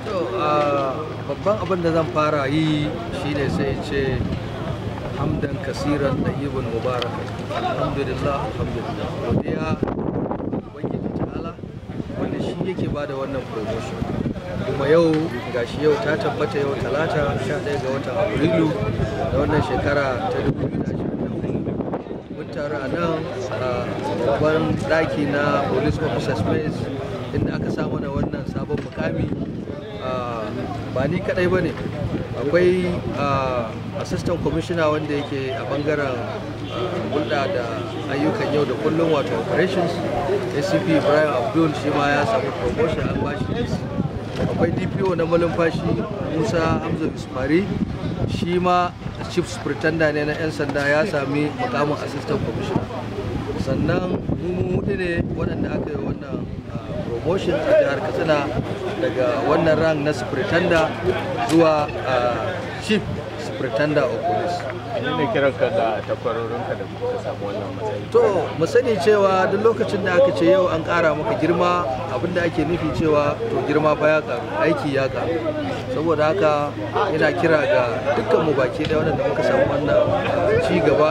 babban abin da zan fara yi shine sai ce hamdan kasiran da ibn mubarak alhamdulillah godiya ubangiji ta'ala wanda shi yake bada wannan promotion kuma yau gashi yau ta tabbata yau talata 11 ga watan afrilu da wannan shekara ta 2024 mun taru a nan babban daki na police officers base inda aka sa mana wannan sabon mukami. Ba ni kadai ba ne, akwai assistant commissioner wanda yake a bangaren hulɗa da ayyukan yau da kullum wato operations acp Ibrahim Abdul, shi ma ya samu promotion an bashi DC. Akwai DPO na malumfashi Musa Hamza Ismari, shi ma chief superintendent ne na 'yan sanda, ya sami mukamin assistant commissioner. Sannan mu hudu ne waɗanda aka yi wannan promotion a jihar Katsina daga wannan rank na superintendent zuwa chief superintendent of police. Ne kiranka da takwarorinka da kuka samu wannan matsayi? To mu sani cewa duk lokacin da aka ce yau an ƙara maka girma, abinda ake nufi cewa to girma fa ya ƙaru, aiki ya ƙaru. Saboda haka ina kira ga dukkan mu baki ɗaya waɗanda muka samu wannan ci gaba,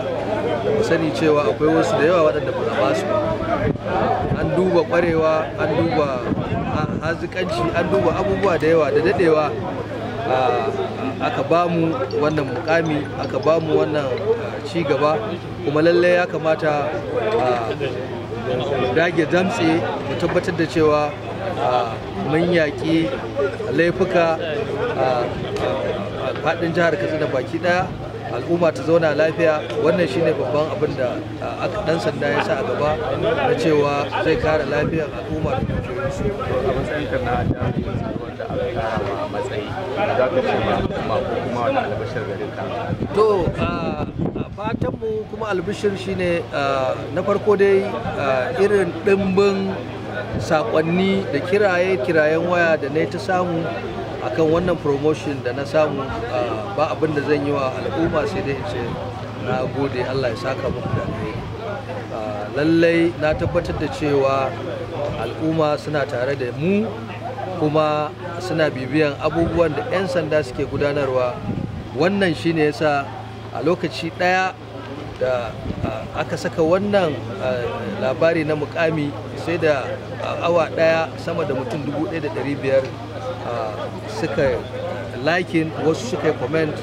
mu sani cewa akwai wasu da yawa waɗanda ba a ba su. An duba ƙwarewa, an duba hazikanci, an duba abubuwa da yawa da daɗewa. Aka ba mu wannan mukami, aka ba mu wannan ci gaba, kuma lallai ya kamata mu dage damtse mu tabbatar da cewa mun yaƙi laifuka a faɗin jihar Katsina baki ɗaya, al'umma ta zauna lafiya. Wannan shine babban abin da ɗan sanda ya sa a gaba na cewa zai kare lafiyar al'umma da dukiyoyinsu. A matsayinka na jami'in tsaro wanda aka kara ma matsayi, za ka ce ma kuma ko kuma wani albashir gare ka? To fatanmu kuma albishir shine na farko dai irin ɗimbin saƙonni da kirayen waya da na ta samu akan wannan promotion da na samu, ba abin da zan yi wa al'umma sai dai in ce na gode, Allah ya saka muku da alheri. Lallai na tabbatar da cewa al'umma suna tare da mu kuma suna bibiyan abubuwan da 'yan sanda suke gudanarwa. Wannan shine yasa a lokaci ɗaya da aka saka wannan labari na mukami, sai da awa ɗaya sama da mutum 1,500 suka likin, wasu suka comment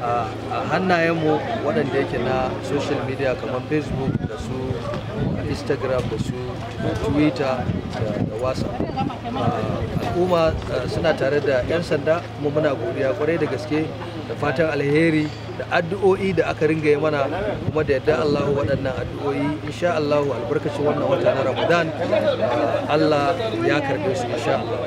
a hannayenmu waɗanda yake na social media kamar Facebook da su Instagram da su Twitter da WhatsApp. Al'umma suna tare da 'yan sanda kuma muna godiya kwarai da gaske, da fatan alheri da addu'o'i da aka ringa yi mana, kuma da yadda Allah waɗannan addu'o'i insha Allah albarkacin wannan wata na Ramadan Allah ya karɓe su insha Allah.